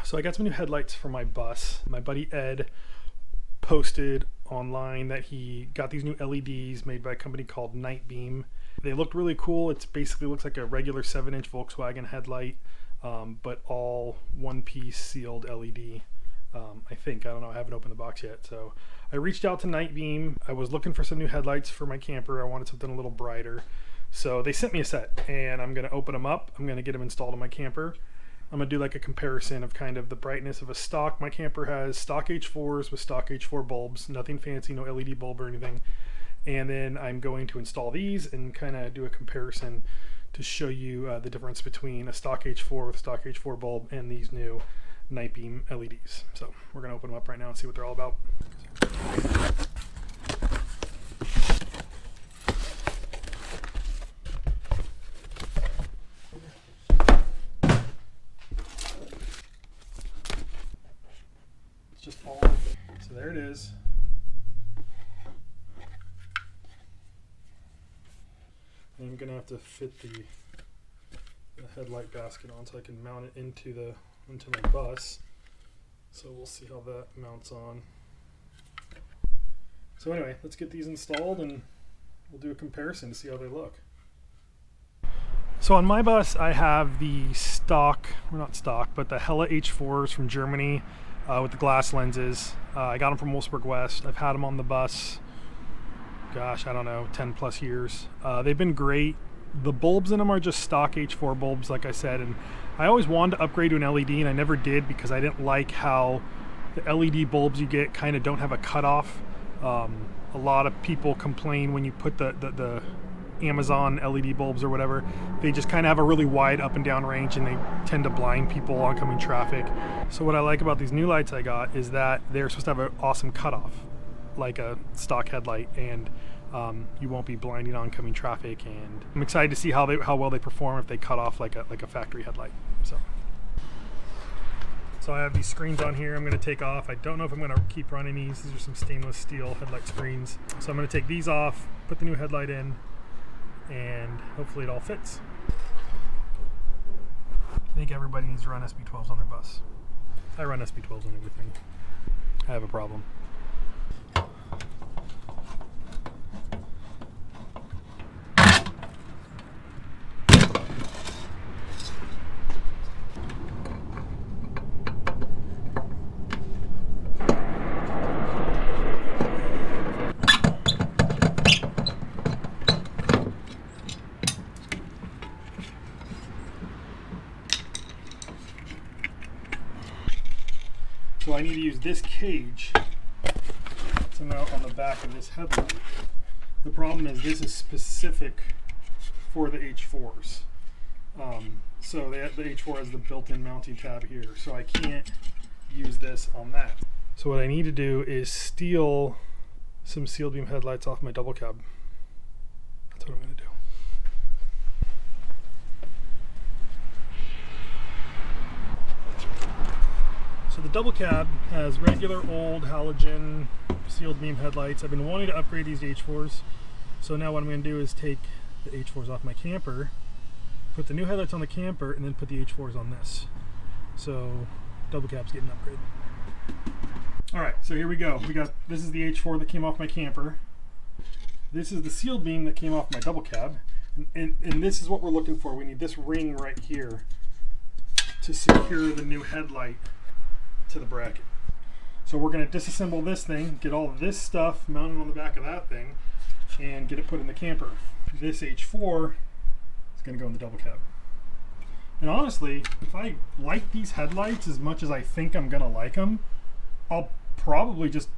So I got some new headlights for my bus. My buddy Ed posted online that he got these new LEDs made by a company called Night Beam. They looked really cool. It basically looks like a regular 7-inch Volkswagen headlight, but all one-piece sealed LED. I think, I don't know, I haven't opened the box yet. So I reached out to Night Beam. I was looking for some new headlights for my camper. I wanted something a little brighter. So they sent me a set, and I'm gonna open them up. I'm gonna get them installed in my camper. I'm gonna do like a comparison of kind of the brightness of a stock. My camper has stock H4s with stock H4 bulbs, nothing fancy, no LED bulb or anything. And then I'm going to install these and kind of do a comparison to show you the difference between a stock H4 with stock H4 bulb and these new Night Beam LEDs. So we're gonna open them up right now and see what they're all about. Just all, so there it is. I'm gonna have to fit the headlight basket on so I can mount it into my bus. So we'll see how that mounts on. So anyway, let's get these installed and we'll do a comparison to see how they look. So on my bus, I have the stock, or not stock, but the Hella H4s from Germany. With the glass lenses. I got them from Wolfsburg West. I've had them on the bus, gosh, I don't know, 10 plus years. They've been great. The bulbs in them are just stock H4 bulbs, like I said, and I always wanted to upgrade to an LED, and I never did because I didn't like how the LED bulbs you get kind of don't have a cutoff. A lot of people complain when you put the Amazon LED bulbs or whatever, they just kind of have a really wide up and down range and they tend to blind people oncoming traffic. So what I like about these new lights I got is that they're supposed to have an awesome cutoff, like a stock headlight, and you won't be blinding oncoming traffic. And I'm excited to see how well they perform if they cut off like a factory headlight. So I have these screens on here I'm going to take off. I don't know if I'm going to keep running these. These are some stainless steel headlight screens. So I'm going to take these off, put the new headlight in, and hopefully it all fits. I think everybody needs to run SB12s on their bus. I run SB12s on everything. I have a problem. So I need to use this cage to mount on the back of this headlight. The problem is this is specific for the H4s. So the H4 has the built-in mounting tab here, so I can't use this on that. So what I need to do is steal some sealed beam headlights off my double cab. That's what I'm going to do. So the double cab has regular old halogen sealed beam headlights. I've been wanting to upgrade these to H4s. So now what I'm going to do is take the H4s off my camper, put the new headlights on the camper, and then put the H4s on this. So double cab's getting upgraded. Alright, so here we go. This is the H4 that came off my camper. This is the sealed beam that came off my double cab. And this is what we're looking for. We need this ring right here to secure the new headlight to the bracket. So we're going to disassemble this thing, get all of this stuff mounted on the back of that thing, and get it put in the camper. This H4 is going to go in the double cab. And honestly, if I like these headlights as much as I think I'm going to like them, I'll probably just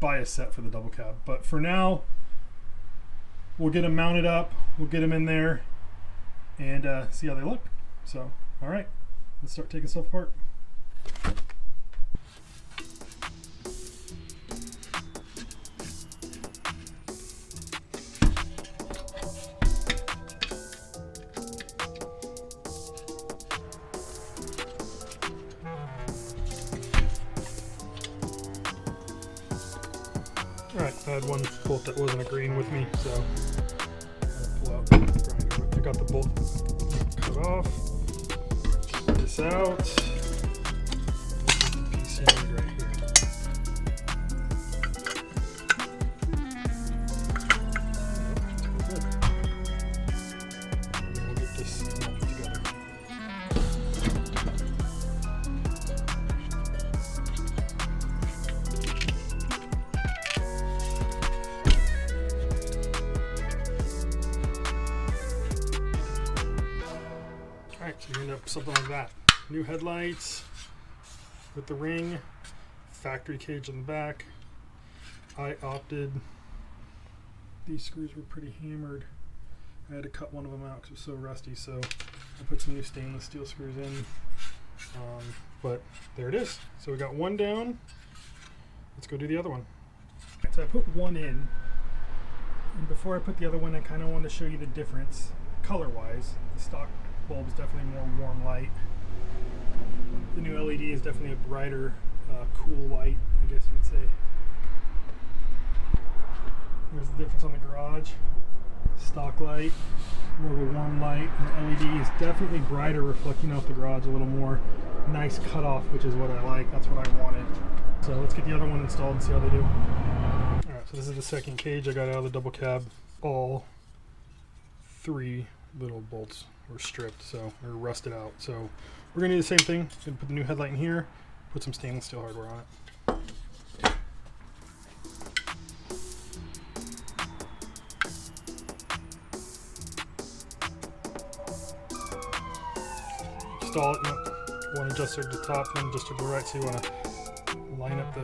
buy a set for the double cab. But for now, we'll get them mounted up, we'll get them in there, and see how they look. So, all right, let's start taking stuff apart. Alright, I had one bolt that wasn't agreeing with me, so I'll pull out the grinder. I got the bolt cut off. Get this out. that. New headlights with the ring, factory cage on the back. I opted, these screws were pretty hammered. I had to cut one of them out because it was so rusty, so I put some new stainless steel screws in. But there it is. So we got one down. Let's go do the other one. So I put one in, and before I put the other one, I kind of wanted to show you the difference color-wise. The stock bulb is definitely more warm light. The new LED is definitely a brighter, cool white, I guess you would say. There's the difference on the garage. Stock light, more of a warm light, and the LED is definitely brighter, reflecting off the garage a little more. Nice cutoff, which is what I like. That's what I wanted. So let's get the other one installed and see how they do. Alright, so this is the second cage I got out of the double cab. All 3 little bolts were stripped, so or rusted out. So we're gonna do the same thing. Gonna put the new headlight in here, put some stainless steel hardware on it. Install it. One adjuster at the top, one adjuster to the right, so you want to line up the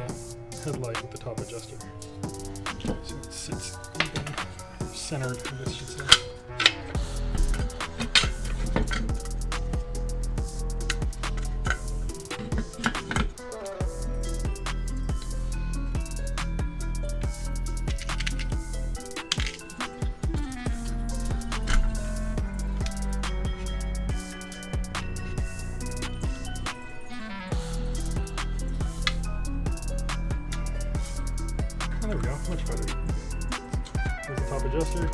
headlight with the top adjuster. So it sits even, centered, I guess you should say. There we go, much better. There's the top adjuster.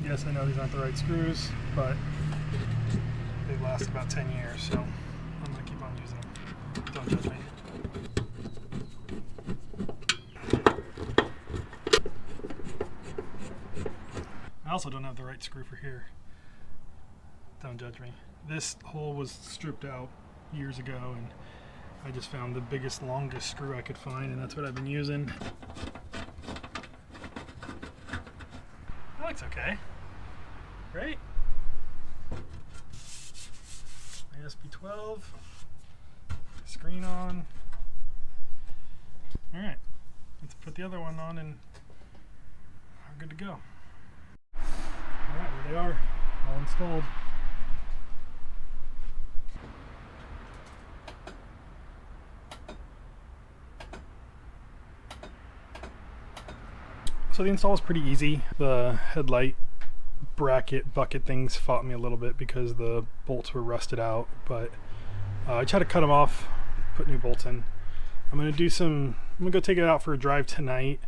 Yes, I know these aren't the right screws, but they last about 10 years, so I'm going to keep on using them. Don't judge me. I also don't have the right screw for here. Don't judge me. This hole was stripped out years ago, and I just found the biggest, longest screw I could find, and that's what I've been using. That looks okay, right? ISP12, screen on. All right, let's put the other one on, and we're good to go. All right, there they are, all installed. So the install was pretty easy. The headlight bracket bucket things fought me a little bit because the bolts were rusted out, but I just had to cut them off, put new bolts in. I'm gonna go take it out for a drive tonight,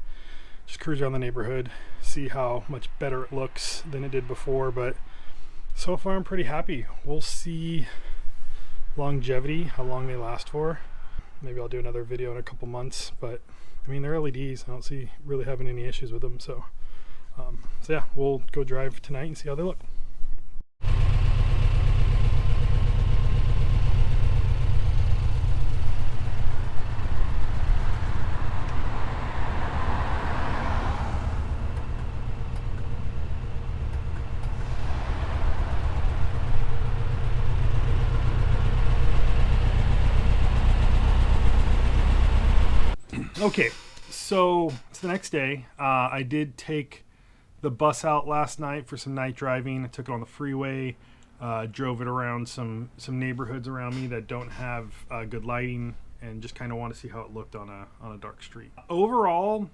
just cruise around the neighborhood, see how much better it looks than it did before, but so far I'm pretty happy. We'll see longevity, how long they last for. Maybe I'll do another video in a couple months, but I mean, they're LEDs. I don't see really having any issues with them. So yeah, we'll go drive tonight and see how they look. Okay, so it's the next day. I did take the bus out last night for some night driving. I took it on the freeway, drove it around some neighborhoods around me that don't have good lighting, and just kind of want to see how it looked on a dark street. Overall,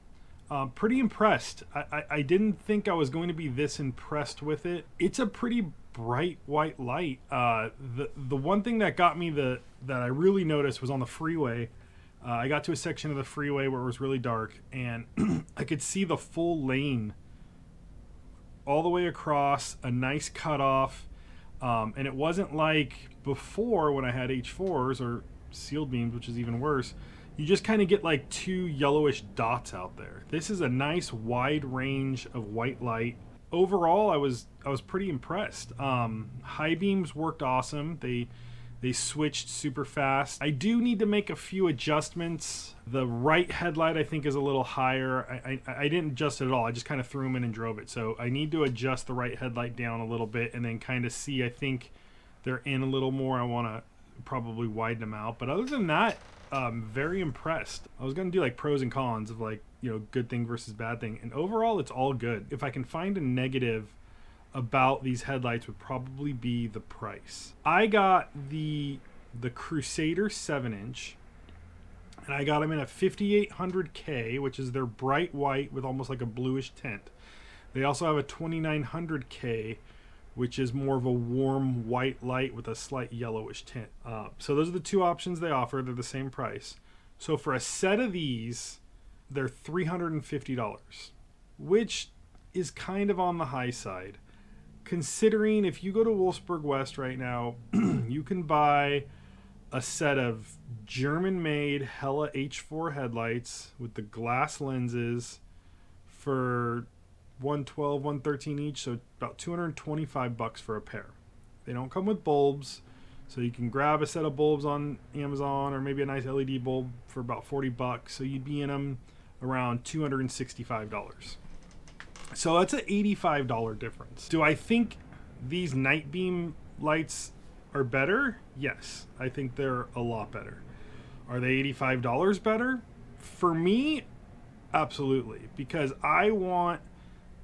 pretty impressed. I didn't think I was going to be this impressed with it. It's a pretty bright white light. The one thing that got me that I really noticed was on the freeway. I got to a section of the freeway where it was really dark, and I could see the full lane all the way across, a nice cutoff, and it wasn't like before when I had H4s or sealed beams, which is even worse. You just kind of get like 2 yellowish dots out there. This is a nice wide range of white light. Overall, I was pretty impressed. High beams worked awesome. They They switched super fast. I do need to make a few adjustments. The right headlight I think is a little higher. I didn't adjust it at all. I just kind of threw them in and drove it. So I need to adjust the right headlight down a little bit and then kind of see, I think they're in a little more. I want to probably widen them out. But other than that, very impressed. I was going to do like pros and cons of like, you know, good thing versus bad thing. And overall, it's all good. If I can find a negative about these headlights would probably be the price. I got the Crusader 7-inch, and I got them in a 5800K, which is their bright white with almost like a bluish tint. They also have a 2900K, which is more of a warm white light with a slight yellowish tint. So those are the two options they offer. They're the same price. So for a set of these, they're $350, which is kind of on the high side. Considering if you go to Wolfsburg West right now, you can buy a set of German-made Hella H4 headlights with the glass lenses for $112, $113 each, so about $225 for a pair. They don't come with bulbs, so you can grab a set of bulbs on Amazon or maybe a nice LED bulb for about $40, so you'd be in them around $265. So that's an $85 difference. Do I think these night beam lights are better? Yes, I think they're a lot better. Are they $85 better? For me, absolutely, because I want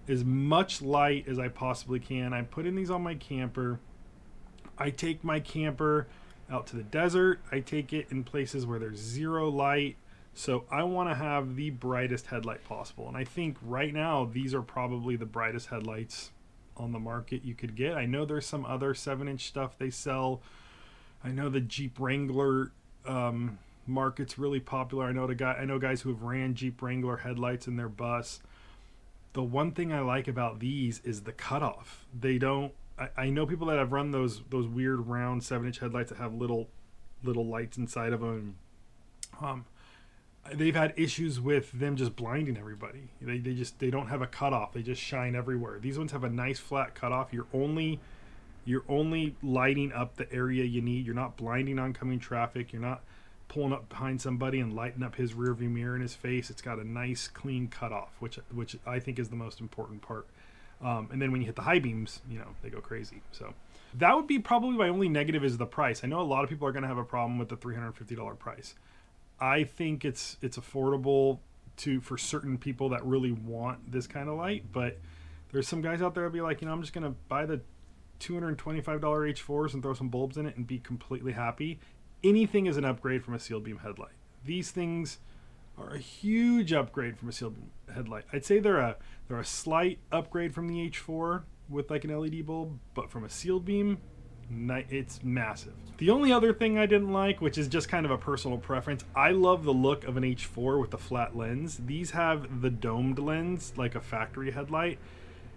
as much light as I possibly can. I'm putting these on my camper. I take my camper out to the desert. I take it in places where there's zero light. So I want to have the brightest headlight possible. And I think right now, these are probably the brightest headlights on the market you could get. I know there's some other 7-inch stuff they sell. I know the Jeep Wrangler market's really popular. I know guys who have ran Jeep Wrangler headlights in their bus. The one thing I like about these is the cutoff. They don't. I know people that have run those weird round 7-inch headlights that have little lights inside of them. They've had issues with them just blinding everybody. They don't have a cutoff. They just shine everywhere. These ones have a nice flat cutoff. You're only lighting up the area you need. You're not blinding oncoming traffic. You're not pulling up behind somebody and lighting up his rearview mirror in his face. It's got a nice clean cutoff, which I think is the most important part. And then when you hit the high beams, you know, they go crazy. So that would be probably my only negative is the price. I know a lot of people are going to have a problem with the $350 price. I think it's affordable for certain people that really want this kind of light, but there's some guys out there that'll be like, you know, I'm just gonna buy the $225 H4s and throw some bulbs in it and be completely happy. Anything is an upgrade from a sealed beam headlight. These things are a huge upgrade from a sealed beam headlight. I'd say they're a slight upgrade from the H4 with like an LED bulb, but from a sealed beam, it's massive. The only other thing I didn't like, which is just kind of a personal preference, I love the look of an H4 with the flat lens. These have the domed lens like a factory headlight,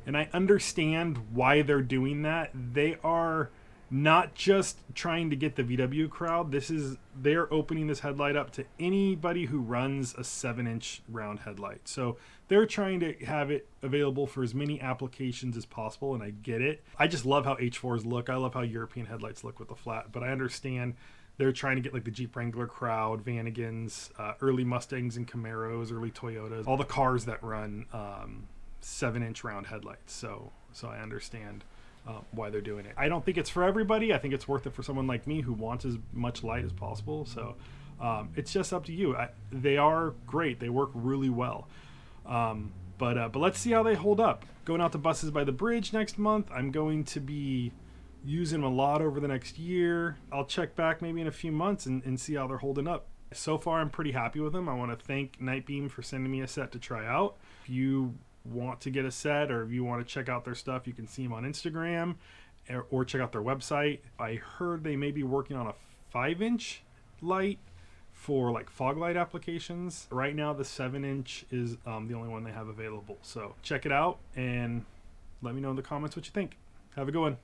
and I understand why they're doing that. They are not just trying to get the VW crowd. They're opening this headlight up to anybody who runs a 7-inch round headlight. So they're trying to have it available for as many applications as possible, and I get it. I just love how H4s look. I love how European headlights look with the flat, but I understand they're trying to get like the Jeep Wrangler crowd, Vanagons, early Mustangs and Camaros, early Toyotas, all the cars that run 7-inch round headlights. So I understand why they're doing it. I don't think it's for everybody. I think it's worth it for someone like me who wants as much light as possible. So it's just up to you. They are great. They work really well. But let's see how they hold up. Going out to Buses by the Bridge next month. I'm going to be using them a lot over the next year. I'll check back maybe in a few months and see how they're holding up. So far, I'm pretty happy with them. I want to thank Nightbeam for sending me a set to try out. If you want to get a set or if you want to check out their stuff, you can see them on Instagram or check out their website. I heard they may be working on a 5-inch light for like fog light applications. Right now the 7-inch is the only one they have available. So check it out and let me know in the comments what you think. Have a good one.